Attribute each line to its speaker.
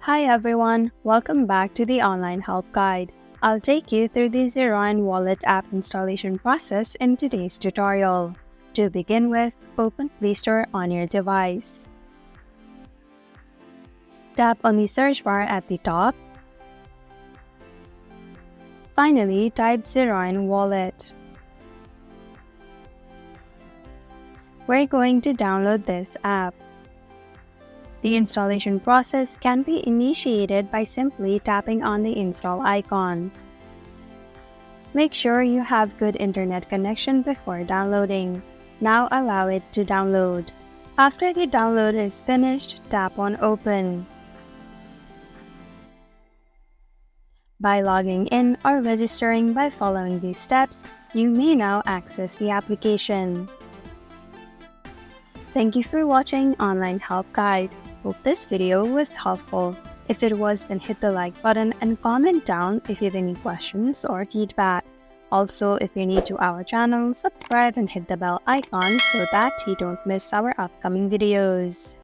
Speaker 1: Hi everyone, welcome back to the online help guide. I'll take you through the Zerion wallet app installation process in today's tutorial. To begin with, open Play Store on your device. Tap on the search bar at the top. Finally, type Zerion wallet. We're going to download this app. The installation process can be initiated by simply tapping on the install icon. Make sure you have good internet connection before downloading. Now allow it to download. After the download is finished, tap on Open. By logging in or registering by following these steps, you may now access the application. Thank you for watching Online Help Guide. Hope this video was helpful. If it was, then hit the like button and comment down if you have any questions or feedback. Also, if you're new to our channel, subscribe and hit the bell icon so that you don't miss our upcoming videos.